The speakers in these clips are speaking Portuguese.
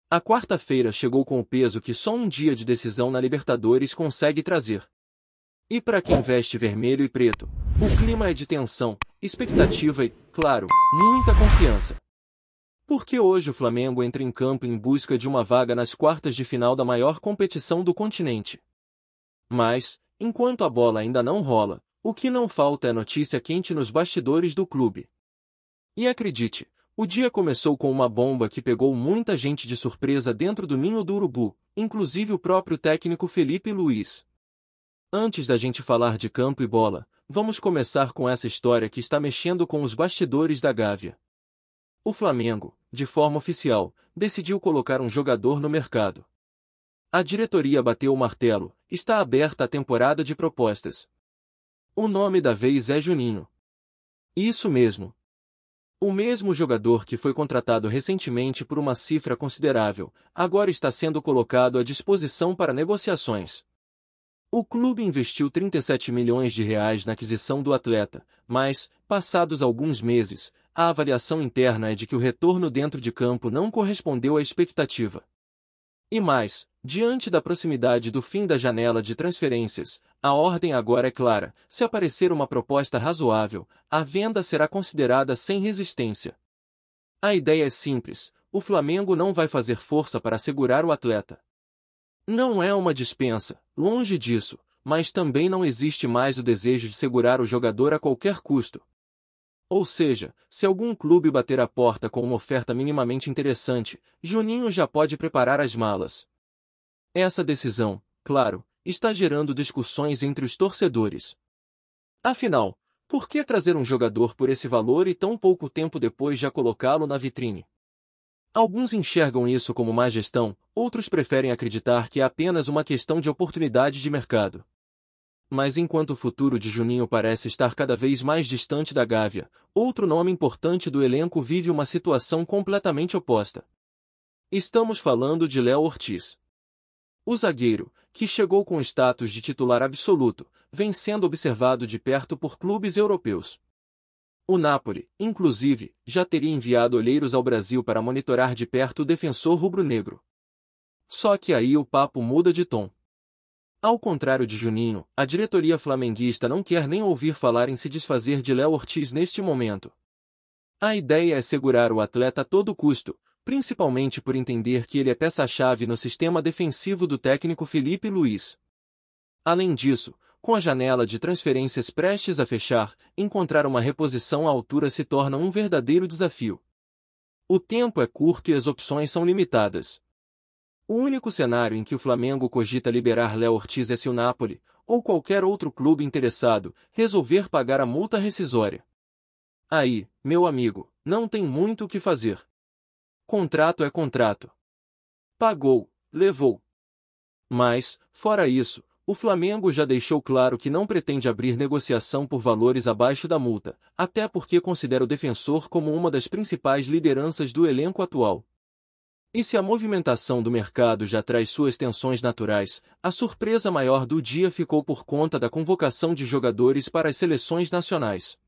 A quarta-feira chegou com o peso que só um dia de decisão na Libertadores consegue trazer. E para quem veste vermelho e preto, o clima é de tensão, expectativa e, claro, muita confiança. Porque hoje o Flamengo entra em campo em busca de uma vaga nas quartas de final da maior competição do continente. Mas, enquanto a bola ainda não rola, o que não falta é notícia quente nos bastidores do clube. E acredite, o dia começou com uma bomba que pegou muita gente de surpresa dentro do ninho do urubu, inclusive o próprio técnico Felipe Luiz. Antes da gente falar de campo e bola, vamos começar com essa história que está mexendo com os bastidores da Gávea. O Flamengo, de forma oficial, decidiu colocar um jogador no mercado. A diretoria bateu o martelo, está aberta a temporada de propostas. O nome da vez é Juninho. Isso mesmo. O mesmo jogador que foi contratado recentemente por uma cifra considerável, agora está sendo colocado à disposição para negociações. O clube investiu 37 milhões de reais na aquisição do atleta, mas, passados alguns meses, a avaliação interna é de que o retorno dentro de campo não correspondeu à expectativa. E mais, diante da proximidade do fim da janela de transferências, a ordem agora é clara: se aparecer uma proposta razoável, a venda será considerada sem resistência. A ideia é simples: o Flamengo não vai fazer força para segurar o atleta. Não é uma dispensa, longe disso, mas também não existe mais o desejo de segurar o jogador a qualquer custo. Ou seja, se algum clube bater a porta com uma oferta minimamente interessante, Juninho já pode preparar as malas. Essa decisão, claro, está gerando discussões entre os torcedores. Afinal, por que trazer um jogador por esse valor e tão pouco tempo depois já colocá-lo na vitrine? Alguns enxergam isso como má gestão, outros preferem acreditar que é apenas uma questão de oportunidade de mercado. Mas enquanto o futuro de Juninho parece estar cada vez mais distante da Gávea, outro nome importante do elenco vive uma situação completamente oposta. Estamos falando de Léo Ortiz. O zagueiro, que chegou com status de titular absoluto, vem sendo observado de perto por clubes europeus. O Napoli, inclusive, já teria enviado olheiros ao Brasil para monitorar de perto o defensor rubro-negro. Só que aí o papo muda de tom. Ao contrário de Juninho, a diretoria flamenguista não quer nem ouvir falar em se desfazer de Léo Ortiz neste momento. A ideia é segurar o atleta a todo custo, principalmente por entender que ele é peça-chave no sistema defensivo do técnico Felipe Luiz. Além disso, com a janela de transferências prestes a fechar, encontrar uma reposição à altura se torna um verdadeiro desafio. O tempo é curto e as opções são limitadas. O único cenário em que o Flamengo cogita liberar Léo Ortiz é se o Napoli, ou qualquer outro clube interessado, resolver pagar a multa rescisória. Aí, meu amigo, não tem muito o que fazer. Contrato é contrato. Pagou, levou. Mas, fora isso, o Flamengo já deixou claro que não pretende abrir negociação por valores abaixo da multa, até porque considera o defensor como uma das principais lideranças do elenco atual. E se a movimentação do mercado já traz suas tensões naturais, a surpresa maior do dia ficou por conta da convocação de jogadores para as seleções nacionais.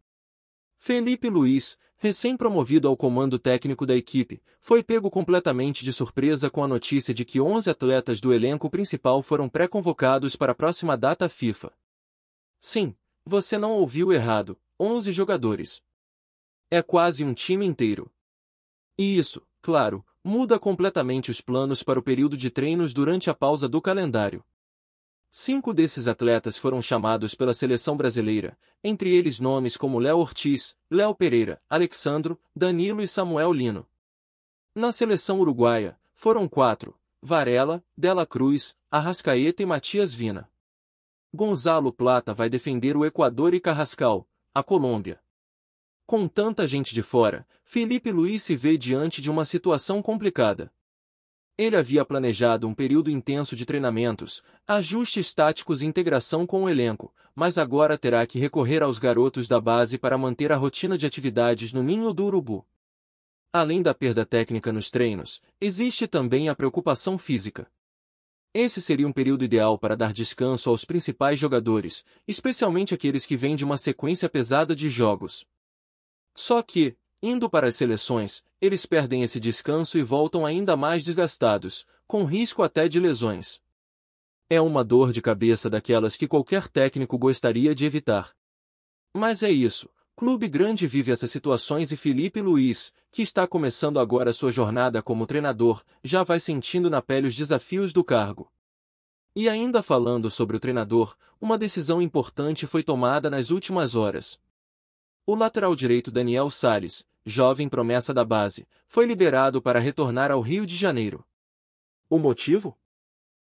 Felipe Luiz, recém-promovido ao comando técnico da equipe, foi pego completamente de surpresa com a notícia de que 11 atletas do elenco principal foram pré-convocados para a próxima data FIFA. Sim, você não ouviu errado, 11 jogadores. É quase um time inteiro. E isso, claro, muda completamente os planos para o período de treinos durante a pausa do calendário. 5 desses atletas foram chamados pela seleção brasileira, entre eles nomes como Léo Ortiz, Léo Pereira, Alexandro, Danilo e Samuel Lino. Na seleção uruguaia, foram 4, Varela, Dela Cruz, Arrascaeta e Matias Vina. Gonzalo Plata vai defender o Equador e Carrascal, a Colômbia. Com tanta gente de fora, Felipe Luiz se vê diante de uma situação complicada. Ele havia planejado um período intenso de treinamentos, ajustes táticos e integração com o elenco, mas agora terá que recorrer aos garotos da base para manter a rotina de atividades no ninho do urubu. Além da perda técnica nos treinos, existe também a preocupação física. Esse seria um período ideal para dar descanso aos principais jogadores, especialmente aqueles que vêm de uma sequência pesada de jogos. Só que, Indo para as seleções, eles perdem esse descanso e voltam ainda mais desgastados, com risco até de lesões. É uma dor de cabeça daquelas que qualquer técnico gostaria de evitar. Mas é isso, Clube Grande vive essas situações e Felipe Luiz, que está começando agora sua jornada como treinador, já vai sentindo na pele os desafios do cargo. E ainda falando sobre o treinador, uma decisão importante foi tomada nas últimas horas. O lateral direito Daniel Salles, jovem promessa da base, foi liberado para retornar ao Rio de Janeiro. O motivo?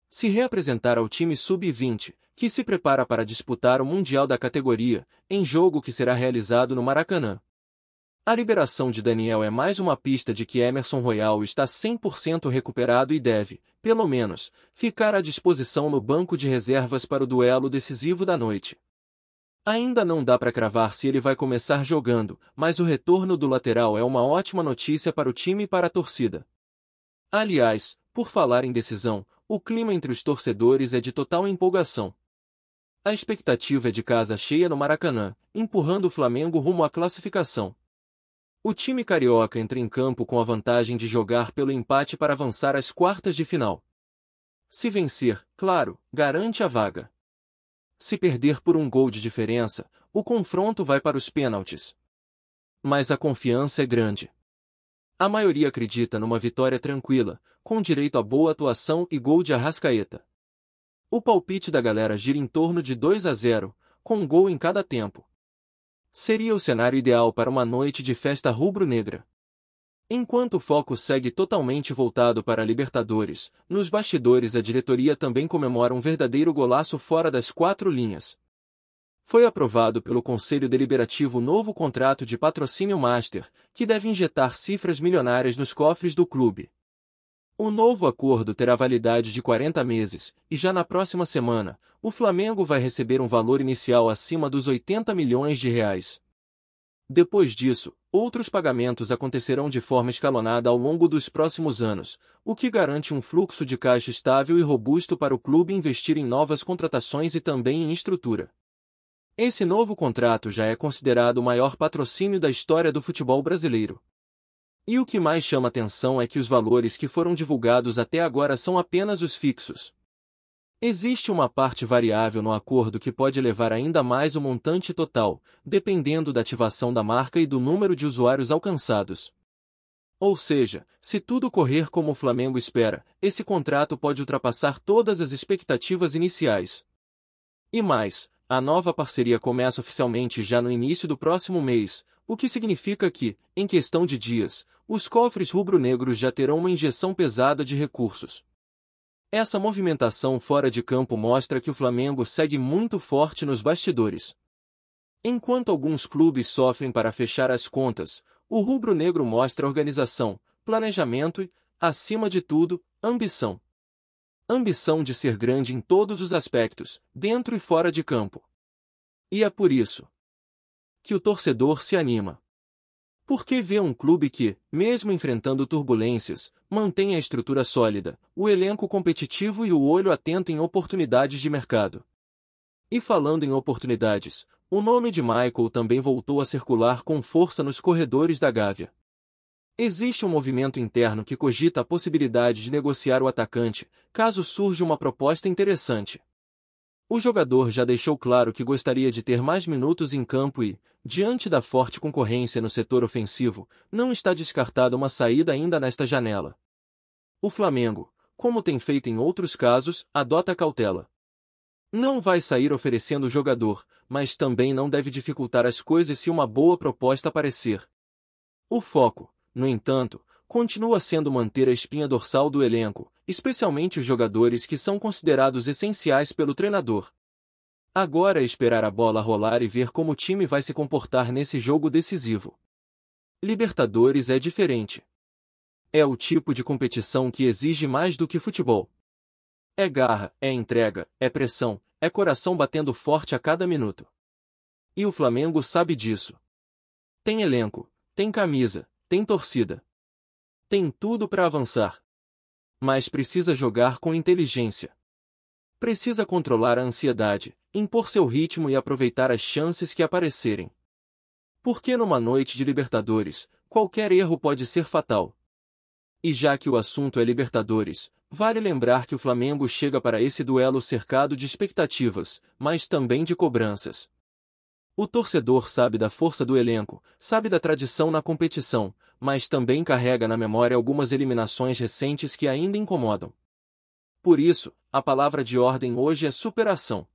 Se reapresentar ao time sub-20, que se prepara para disputar o Mundial da categoria, em jogo que será realizado no Maracanã. A liberação de Daniel é mais uma pista de que Emerson Royal está 100% recuperado e deve, pelo menos, ficar à disposição no banco de reservas para o duelo decisivo da noite. Ainda não dá para cravar se ele vai começar jogando, mas o retorno do lateral é uma ótima notícia para o time e para a torcida. Aliás, por falar em decisão, o clima entre os torcedores é de total empolgação. A expectativa é de casa cheia no Maracanã, empurrando o Flamengo rumo à classificação. O time carioca entra em campo com a vantagem de jogar pelo empate para avançar às quartas de final. Se vencer, claro, garante a vaga. Se perder por um gol de diferença, o confronto vai para os pênaltis. Mas a confiança é grande. A maioria acredita numa vitória tranquila, com direito a boa atuação e gol de Arrascaeta. O palpite da galera gira em torno de 2-0, com um gol em cada tempo. Seria o cenário ideal para uma noite de festa rubro-negra. Enquanto o foco segue totalmente voltado para a Libertadores, nos bastidores a diretoria também comemora um verdadeiro golaço fora das quatro linhas. Foi aprovado pelo Conselho Deliberativo o novo contrato de patrocínio Master, que deve injetar cifras milionárias nos cofres do clube. O novo acordo terá validade de 40 meses, e já na próxima semana, o Flamengo vai receber um valor inicial acima dos 80 milhões de reais. Depois disso, outros pagamentos acontecerão de forma escalonada ao longo dos próximos anos, o que garante um fluxo de caixa estável e robusto para o clube investir em novas contratações e também em estrutura. Esse novo contrato já é considerado o maior patrocínio da história do futebol brasileiro. E o que mais chama atenção é que os valores que foram divulgados até agora são apenas os fixos. Existe uma parte variável no acordo que pode elevar ainda mais o montante total, dependendo da ativação da marca e do número de usuários alcançados. Ou seja, se tudo correr como o Flamengo espera, esse contrato pode ultrapassar todas as expectativas iniciais. E mais, a nova parceria começa oficialmente já no início do próximo mês, o que significa que, em questão de dias, os cofres rubro-negros já terão uma injeção pesada de recursos. Essa movimentação fora de campo mostra que o Flamengo segue muito forte nos bastidores. Enquanto alguns clubes sofrem para fechar as contas, o rubro-negro mostra organização, planejamento e, acima de tudo, ambição. Ambição de ser grande em todos os aspectos, dentro e fora de campo. E é por isso que o torcedor se anima. Porque vê um clube que, mesmo enfrentando turbulências, mantém a estrutura sólida, o elenco competitivo e o olho atento em oportunidades de mercado. E falando em oportunidades, o nome de Michael também voltou a circular com força nos corredores da Gávea. Existe um movimento interno que cogita a possibilidade de negociar o atacante, caso surja uma proposta interessante. O jogador já deixou claro que gostaria de ter mais minutos em campo e, diante da forte concorrência no setor ofensivo, não está descartada uma saída ainda nesta janela. O Flamengo, como tem feito em outros casos, adota cautela. Não vai sair oferecendo o jogador, mas também não deve dificultar as coisas se uma boa proposta aparecer. O foco, no entanto, continua sendo manter a espinha dorsal do elenco, especialmente os jogadores que são considerados essenciais pelo treinador. Agora é esperar a bola rolar e ver como o time vai se comportar nesse jogo decisivo. Libertadores é diferente. É o tipo de competição que exige mais do que futebol. É garra, é entrega, é pressão, é coração batendo forte a cada minuto. E o Flamengo sabe disso. Tem elenco, tem camisa, tem torcida. Tem tudo para avançar. Mas precisa jogar com inteligência. Precisa controlar a ansiedade, impor seu ritmo e aproveitar as chances que aparecerem. Porque numa noite de Libertadores, qualquer erro pode ser fatal. E já que o assunto é Libertadores, vale lembrar que o Flamengo chega para esse duelo cercado de expectativas, mas também de cobranças. O torcedor sabe da força do elenco, sabe da tradição na competição, mas também carrega na memória algumas eliminações recentes que ainda incomodam. Por isso, a palavra de ordem hoje é superação.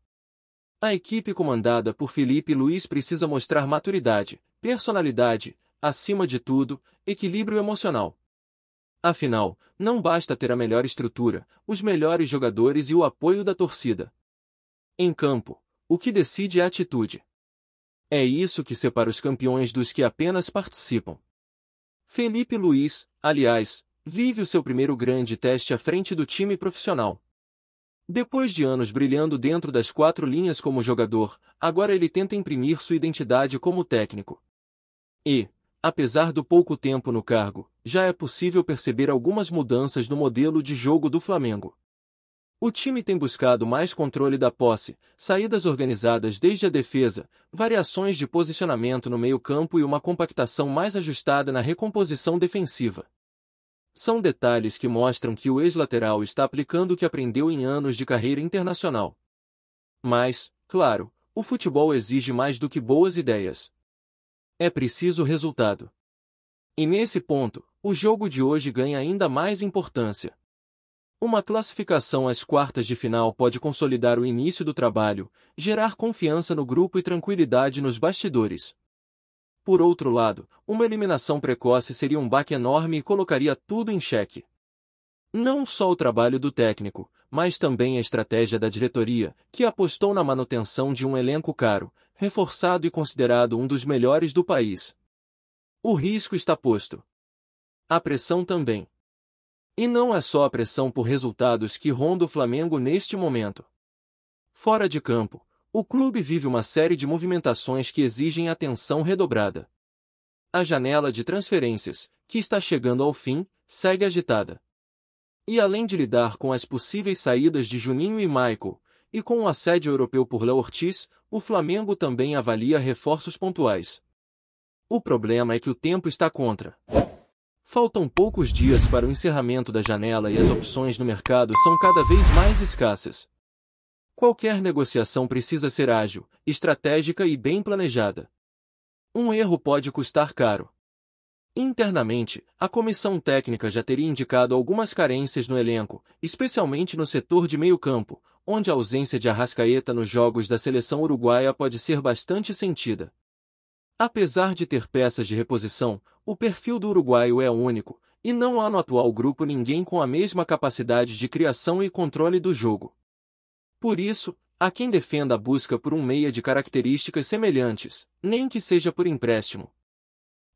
A equipe comandada por Felipe Luiz precisa mostrar maturidade, personalidade, acima de tudo, equilíbrio emocional. Afinal, não basta ter a melhor estrutura, os melhores jogadores e o apoio da torcida. Em campo, o que decide é a atitude. É isso que separa os campeões dos que apenas participam. Felipe Luiz, aliás, vive o seu primeiro grande teste à frente do time profissional. Depois de anos brilhando dentro das quatro linhas como jogador, agora ele tenta imprimir sua identidade como técnico. E, apesar do pouco tempo no cargo, já é possível perceber algumas mudanças no modelo de jogo do Flamengo. O time tem buscado mais controle da posse, saídas organizadas desde a defesa, variações de posicionamento no meio-campo e uma compactação mais ajustada na recomposição defensiva. São detalhes que mostram que o ex-lateral está aplicando o que aprendeu em anos de carreira internacional. Mas, claro, o futebol exige mais do que boas ideias. É preciso resultado. E nesse ponto, o jogo de hoje ganha ainda mais importância. Uma classificação às quartas de final pode consolidar o início do trabalho, gerar confiança no grupo e tranquilidade nos bastidores. Por outro lado, uma eliminação precoce seria um baque enorme e colocaria tudo em xeque. Não só o trabalho do técnico, mas também a estratégia da diretoria, que apostou na manutenção de um elenco caro, reforçado e considerado um dos melhores do país. O risco está posto. A pressão também. E não é só a pressão por resultados que ronda o Flamengo neste momento. Fora de campo, o clube vive uma série de movimentações que exigem atenção redobrada. A janela de transferências, que está chegando ao fim, segue agitada. E além de lidar com as possíveis saídas de Juninho e Michael, e com o assédio europeu por Léo Ortiz, o Flamengo também avalia reforços pontuais. O problema é que o tempo está contra. Faltam poucos dias para o encerramento da janela e as opções no mercado são cada vez mais escassas. Qualquer negociação precisa ser ágil, estratégica e bem planejada. Um erro pode custar caro. Internamente, a comissão técnica já teria indicado algumas carências no elenco, especialmente no setor de meio-campo, onde a ausência de Arrascaeta nos jogos da seleção uruguaia pode ser bastante sentida. Apesar de ter peças de reposição, o perfil do uruguaio é único, e não há no atual grupo ninguém com a mesma capacidade de criação e controle do jogo. Por isso, há quem defenda a busca por um meia de características semelhantes, nem que seja por empréstimo.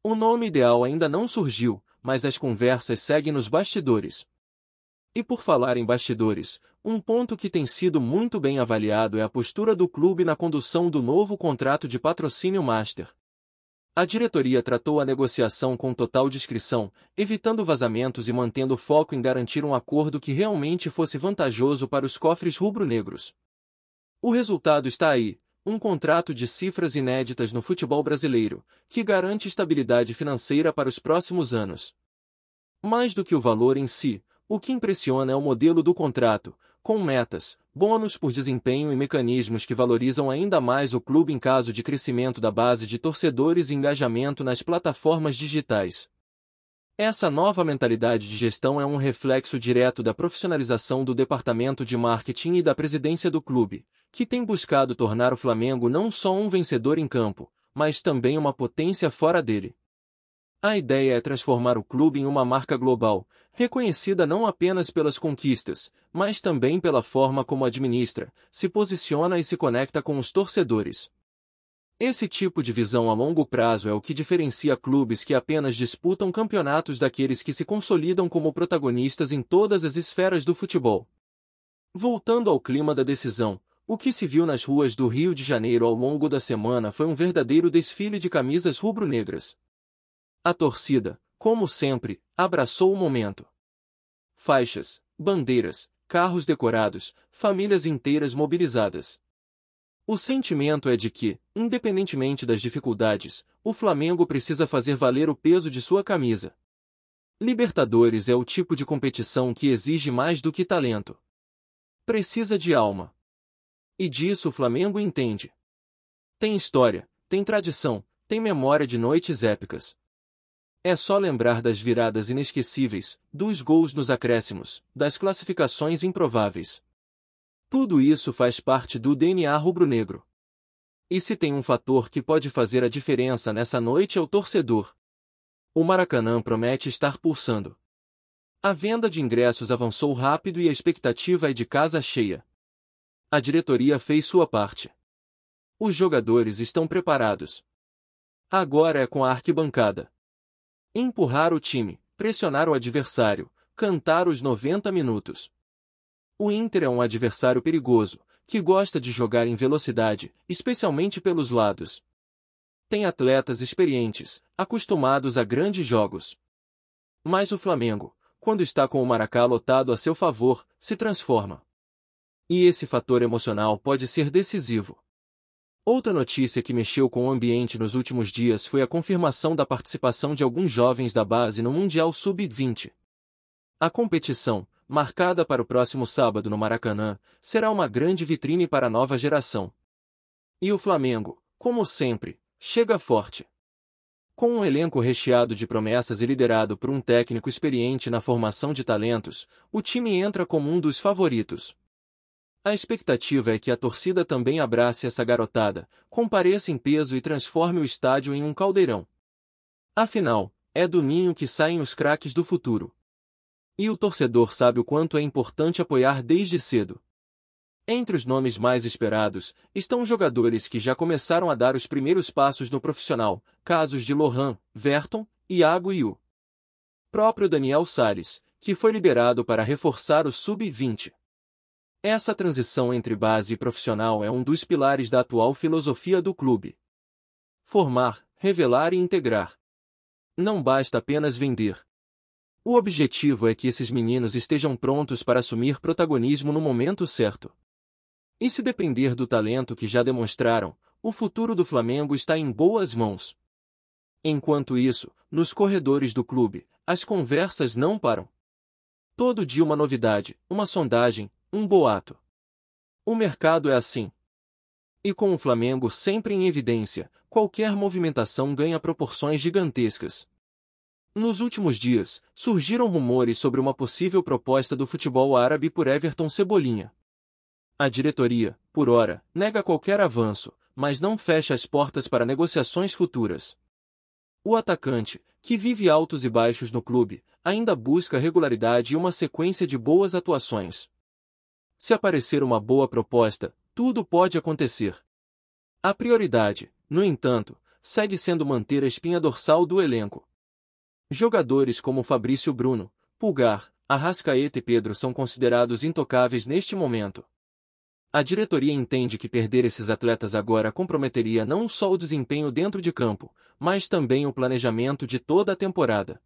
O nome ideal ainda não surgiu, mas as conversas seguem nos bastidores. E por falar em bastidores, um ponto que tem sido muito bem avaliado é a postura do clube na condução do novo contrato de patrocínio Master. A diretoria tratou a negociação com total discrição, evitando vazamentos e mantendo foco em garantir um acordo que realmente fosse vantajoso para os cofres rubro-negros. O resultado está aí, um contrato de cifras inéditas no futebol brasileiro, que garante estabilidade financeira para os próximos anos. Mais do que o valor em si, o que impressiona é o modelo do contrato, com metas, bônus por desempenho e mecanismos que valorizam ainda mais o clube em caso de crescimento da base de torcedores e engajamento nas plataformas digitais. Essa nova mentalidade de gestão é um reflexo direto da profissionalização do departamento de marketing e da presidência do clube, que tem buscado tornar o Flamengo não só um vencedor em campo, mas também uma potência fora dele. A ideia é transformar o clube em uma marca global, reconhecida não apenas pelas conquistas, mas também pela forma como administra, se posiciona e se conecta com os torcedores. Esse tipo de visão a longo prazo é o que diferencia clubes que apenas disputam campeonatos daqueles que se consolidam como protagonistas em todas as esferas do futebol. Voltando ao clima da decisão, o que se viu nas ruas do Rio de Janeiro ao longo da semana foi um verdadeiro desfile de camisas rubro-negras. A torcida, como sempre, abraçou o momento. Faixas, bandeiras, carros decorados, famílias inteiras mobilizadas. O sentimento é de que, independentemente das dificuldades, o Flamengo precisa fazer valer o peso de sua camisa. Libertadores é o tipo de competição que exige mais do que talento. Precisa de alma. E disso o Flamengo entende. Tem história, tem tradição, tem memória de noites épicas. É só lembrar das viradas inesquecíveis, dos gols nos acréscimos, das classificações improváveis. Tudo isso faz parte do DNA rubro-negro. E se tem um fator que pode fazer a diferença nessa noite é o torcedor. O Maracanã promete estar pulsando. A venda de ingressos avançou rápido e a expectativa é de casa cheia. A diretoria fez sua parte. Os jogadores estão preparados. Agora é com a arquibancada. Empurrar o time, pressionar o adversário, cantar os 90 minutos. O Inter é um adversário perigoso, que gosta de jogar em velocidade, especialmente pelos lados. Tem atletas experientes, acostumados a grandes jogos. Mas o Flamengo, quando está com o Maracanã lotado a seu favor, se transforma. E esse fator emocional pode ser decisivo. Outra notícia que mexeu com o ambiente nos últimos dias foi a confirmação da participação de alguns jovens da base no Mundial Sub-20. A competição, marcada para o próximo sábado no Maracanã, será uma grande vitrine para a nova geração. E o Flamengo, como sempre, chega forte. Com um elenco recheado de promessas e liderado por um técnico experiente na formação de talentos, o time entra como um dos favoritos. A expectativa é que a torcida também abrace essa garotada, compareça em peso e transforme o estádio em um caldeirão. Afinal, é do ninho que saem os craques do futuro. E o torcedor sabe o quanto é importante apoiar desde cedo. Entre os nomes mais esperados, estão jogadores que já começaram a dar os primeiros passos no profissional, casos de Lohan, Verton, Iago e o próprio Daniel Sales, que foi liberado para reforçar o Sub-20. Essa transição entre base e profissional é um dos pilares da atual filosofia do clube. Formar, revelar e integrar. Não basta apenas vender. O objetivo é que esses meninos estejam prontos para assumir protagonismo no momento certo. E se depender do talento que já demonstraram, o futuro do Flamengo está em boas mãos. Enquanto isso, nos corredores do clube, as conversas não param. Todo dia uma novidade, uma sondagem, um boato. O mercado é assim. E com o Flamengo sempre em evidência, qualquer movimentação ganha proporções gigantescas. Nos últimos dias, surgiram rumores sobre uma possível proposta do futebol árabe por Everton Cebolinha. A diretoria, por ora, nega qualquer avanço, mas não fecha as portas para negociações futuras. O atacante, que vive altos e baixos no clube, ainda busca regularidade e uma sequência de boas atuações. Se aparecer uma boa proposta, tudo pode acontecer. A prioridade, no entanto, segue sendo manter a espinha dorsal do elenco. Jogadores como Fabrício Bruno, Pulgar, Arrascaeta e Pedro são considerados intocáveis neste momento. A diretoria entende que perder esses atletas agora comprometeria não só o desempenho dentro de campo, mas também o planejamento de toda a temporada.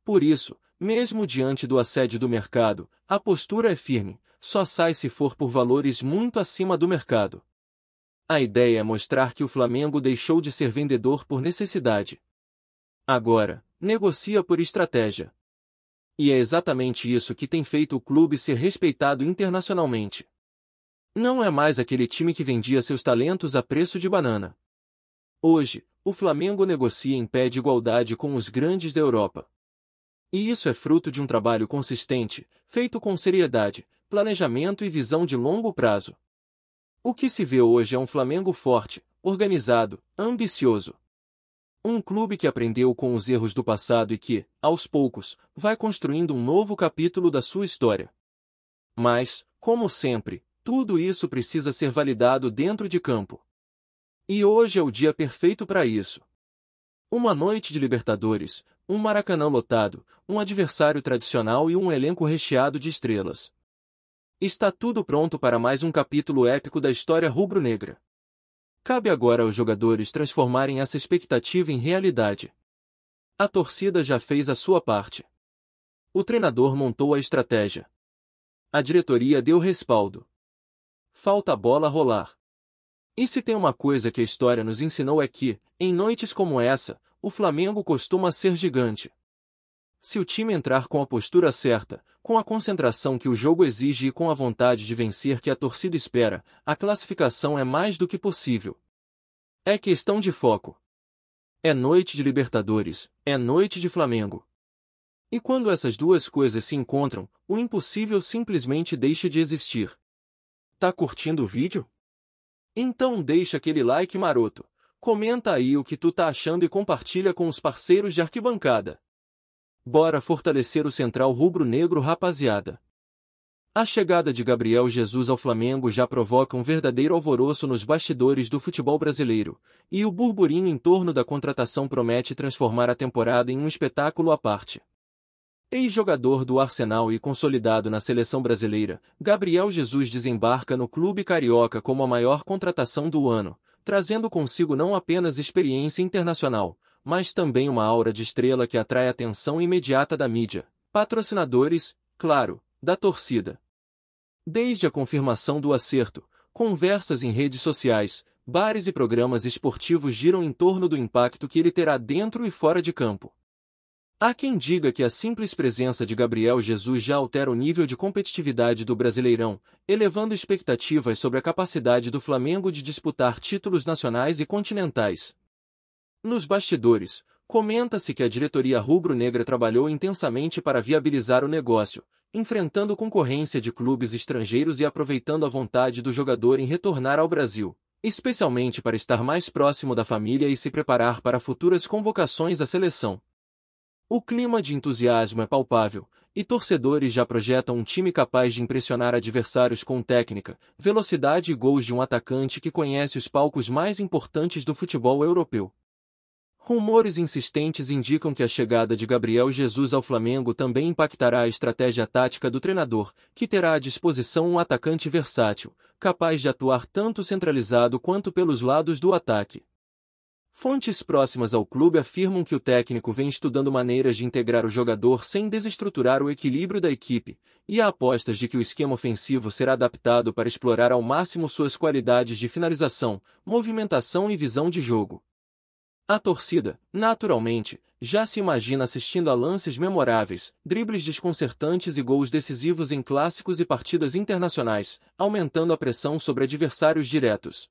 Por isso, mesmo diante do assédio do mercado, a postura é firme, só sai se for por valores muito acima do mercado. A ideia é mostrar que o Flamengo deixou de ser vendedor por necessidade. Agora, negocia por estratégia. E é exatamente isso que tem feito o clube ser respeitado internacionalmente. Não é mais aquele time que vendia seus talentos a preço de banana. Hoje, o Flamengo negocia em pé de igualdade com os grandes da Europa. E isso é fruto de um trabalho consistente, feito com seriedade, planejamento e visão de longo prazo. O que se vê hoje é um Flamengo forte, organizado, ambicioso. Um clube que aprendeu com os erros do passado e que, aos poucos, vai construindo um novo capítulo da sua história. Mas, como sempre, tudo isso precisa ser validado dentro de campo. E hoje é o dia perfeito para isso. Uma noite de Libertadores, um Maracanã lotado, um adversário tradicional e um elenco recheado de estrelas. Está tudo pronto para mais um capítulo épico da história rubro-negra. Cabe agora aos jogadores transformarem essa expectativa em realidade. A torcida já fez a sua parte. O treinador montou a estratégia. A diretoria deu respaldo. Falta a bola rolar. E se tem uma coisa que a história nos ensinou é que, em noites como essa, o Flamengo costuma ser gigante. Se o time entrar com a postura certa, com a concentração que o jogo exige e com a vontade de vencer que a torcida espera, a classificação é mais do que possível. É questão de foco. É noite de Libertadores, é noite de Flamengo. E quando essas duas coisas se encontram, o impossível simplesmente deixa de existir. Tá curtindo o vídeo? Então deixa aquele like maroto, comenta aí o que tu tá achando e compartilha com os parceiros de arquibancada. Bora fortalecer o Central Rubro-Negro, rapaziada. A chegada de Gabriel Jesus ao Flamengo já provoca um verdadeiro alvoroço nos bastidores do futebol brasileiro, e o burburinho em torno da contratação promete transformar a temporada em um espetáculo à parte. Ex-jogador do Arsenal e consolidado na seleção brasileira, Gabriel Jesus desembarca no clube carioca como a maior contratação do ano, trazendo consigo não apenas experiência internacional, mas também uma aura de estrela que atrai a atenção imediata da mídia, patrocinadores, claro, da torcida. Desde a confirmação do acerto, conversas em redes sociais, bares e programas esportivos giram em torno do impacto que ele terá dentro e fora de campo. Há quem diga que a simples presença de Gabriel Jesus já altera o nível de competitividade do Brasileirão, elevando expectativas sobre a capacidade do Flamengo de disputar títulos nacionais e continentais. Nos bastidores, comenta-se que a diretoria rubro-negra trabalhou intensamente para viabilizar o negócio, enfrentando concorrência de clubes estrangeiros e aproveitando a vontade do jogador em retornar ao Brasil, especialmente para estar mais próximo da família e se preparar para futuras convocações à seleção. O clima de entusiasmo é palpável, e torcedores já projetam um time capaz de impressionar adversários com técnica, velocidade e gols de um atacante que conhece os palcos mais importantes do futebol europeu. Rumores insistentes indicam que a chegada de Gabriel Jesus ao Flamengo também impactará a estratégia tática do treinador, que terá à disposição um atacante versátil, capaz de atuar tanto centralizado quanto pelos lados do ataque. Fontes próximas ao clube afirmam que o técnico vem estudando maneiras de integrar o jogador sem desestruturar o equilíbrio da equipe, e há apostas de que o esquema ofensivo será adaptado para explorar ao máximo suas qualidades de finalização, movimentação e visão de jogo. A torcida, naturalmente, já se imagina assistindo a lances memoráveis, dribles desconcertantes e gols decisivos em clássicos e partidas internacionais, aumentando a pressão sobre adversários diretos.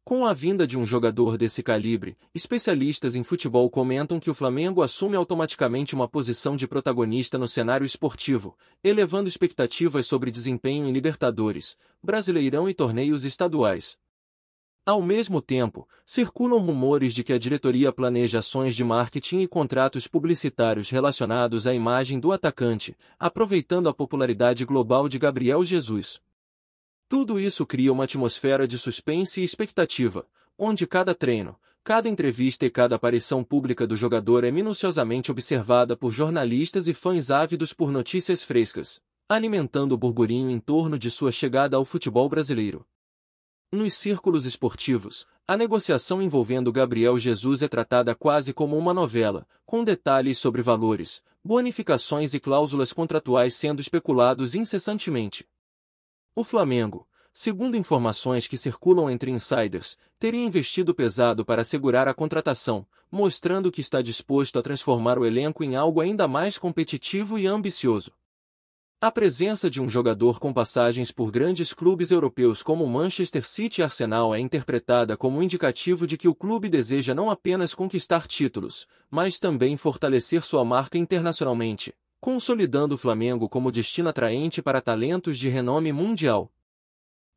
Com a vinda de um jogador desse calibre, especialistas em futebol comentam que o Flamengo assume automaticamente uma posição de protagonista no cenário esportivo, elevando expectativas sobre desempenho em Libertadores, Brasileirão e torneios estaduais. Ao mesmo tempo, circulam rumores de que a diretoria planeja ações de marketing e contratos publicitários relacionados à imagem do atacante, aproveitando a popularidade global de Gabriel Jesus. Tudo isso cria uma atmosfera de suspense e expectativa, onde cada treino, cada entrevista e cada aparição pública do jogador é minuciosamente observada por jornalistas e fãs ávidos por notícias frescas, alimentando o burburinho em torno de sua chegada ao futebol brasileiro. Nos círculos esportivos, a negociação envolvendo Gabriel Jesus é tratada quase como uma novela, com detalhes sobre valores, bonificações e cláusulas contratuais sendo especulados incessantemente. O Flamengo, segundo informações que circulam entre insiders, teria investido pesado para assegurar a contratação, mostrando que está disposto a transformar o elenco em algo ainda mais competitivo e ambicioso. A presença de um jogador com passagens por grandes clubes europeus como Manchester City e Arsenal é interpretada como um indicativo de que o clube deseja não apenas conquistar títulos, mas também fortalecer sua marca internacionalmente, consolidando o Flamengo como destino atraente para talentos de renome mundial.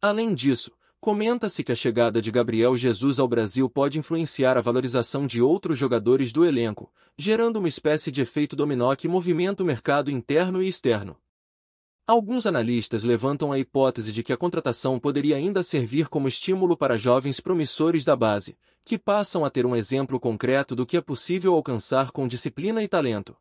Além disso, comenta-se que a chegada de Gabriel Jesus ao Brasil pode influenciar a valorização de outros jogadores do elenco, gerando uma espécie de efeito dominó que movimenta o mercado interno e externo. Alguns analistas levantam a hipótese de que a contratação poderia ainda servir como estímulo para jovens promissores da base, que passam a ter um exemplo concreto do que é possível alcançar com disciplina e talento.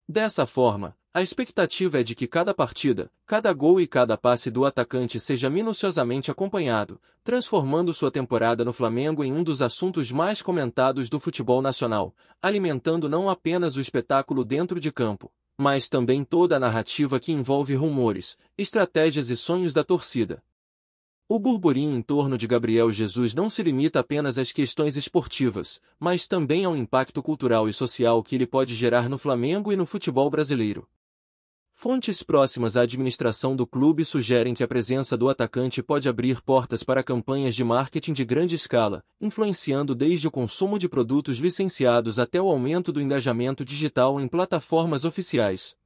Dessa forma, a expectativa é de que cada partida, cada gol e cada passe do atacante seja minuciosamente acompanhado, transformando sua temporada no Flamengo em um dos assuntos mais comentados do futebol nacional, alimentando não apenas o espetáculo dentro de campo, mas também toda a narrativa que envolve rumores, estratégias e sonhos da torcida. O burburinho em torno de Gabriel Jesus não se limita apenas às questões esportivas, mas também ao impacto cultural e social que ele pode gerar no Flamengo e no futebol brasileiro. Fontes próximas à administração do clube sugerem que a presença do atacante pode abrir portas para campanhas de marketing de grande escala, influenciando desde o consumo de produtos licenciados até o aumento do engajamento digital em plataformas oficiais.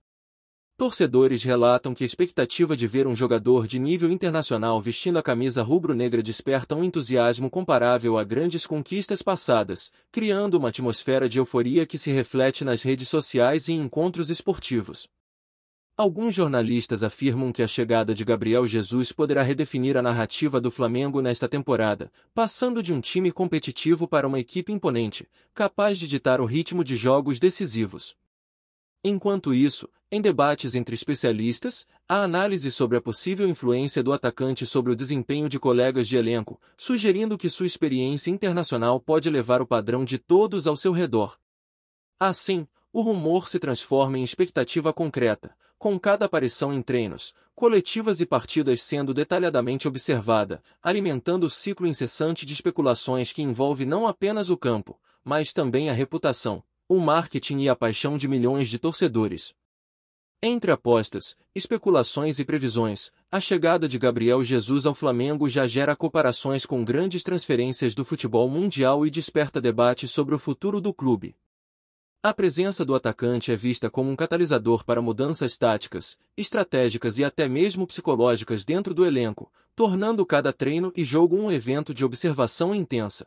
Torcedores relatam que a expectativa de ver um jogador de nível internacional vestindo a camisa rubro-negra desperta um entusiasmo comparável a grandes conquistas passadas, criando uma atmosfera de euforia que se reflete nas redes sociais e em encontros esportivos. Alguns jornalistas afirmam que a chegada de Gabriel Jesus poderá redefinir a narrativa do Flamengo nesta temporada, passando de um time competitivo para uma equipe imponente, capaz de ditar o ritmo de jogos decisivos. Enquanto isso, em debates entre especialistas, há análise sobre a possível influência do atacante sobre o desempenho de colegas de elenco, sugerindo que sua experiência internacional pode levar o padrão de todos ao seu redor. Assim, o rumor se transforma em expectativa concreta, com cada aparição em treinos, coletivas e partidas sendo detalhadamente observada, alimentando o ciclo incessante de especulações que envolve não apenas o campo, mas também a reputação, o marketing e a paixão de milhões de torcedores. Entre apostas, especulações e previsões, a chegada de Gabriel Jesus ao Flamengo já gera comparações com grandes transferências do futebol mundial e desperta debates sobre o futuro do clube. A presença do atacante é vista como um catalisador para mudanças táticas, estratégicas e até mesmo psicológicas dentro do elenco, tornando cada treino e jogo um evento de observação intensa.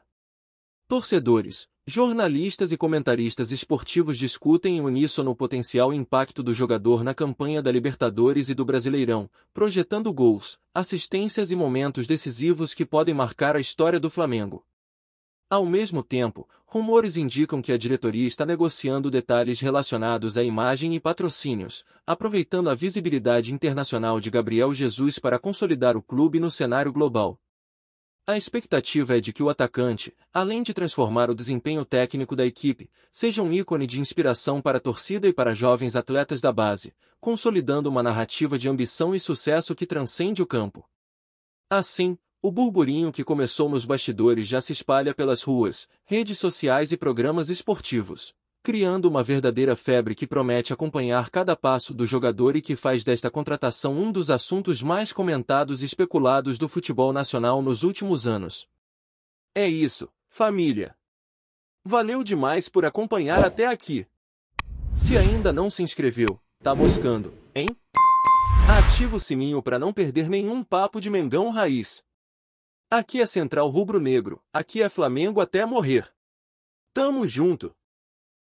Torcedores, jornalistas e comentaristas esportivos discutem em uníssono o potencial impacto do jogador na campanha da Libertadores e do Brasileirão, projetando gols, assistências e momentos decisivos que podem marcar a história do Flamengo. Ao mesmo tempo, rumores indicam que a diretoria está negociando detalhes relacionados à imagem e patrocínios, aproveitando a visibilidade internacional de Gabriel Jesus para consolidar o clube no cenário global. A expectativa é de que o atacante, além de transformar o desempenho técnico da equipe, seja um ícone de inspiração para a torcida e para jovens atletas da base, consolidando uma narrativa de ambição e sucesso que transcende o campo. Assim, o burburinho que começou nos bastidores já se espalha pelas ruas, redes sociais e programas esportivos, criando uma verdadeira febre que promete acompanhar cada passo do jogador e que faz desta contratação um dos assuntos mais comentados e especulados do futebol nacional nos últimos anos. É isso, família! Valeu demais por acompanhar até aqui! Se ainda não se inscreveu, tá moscando, hein? Ativa o sininho para não perder nenhum papo de Mengão Raiz. Aqui é Central Rubro Negro, aqui é Flamengo até morrer. Tamo junto!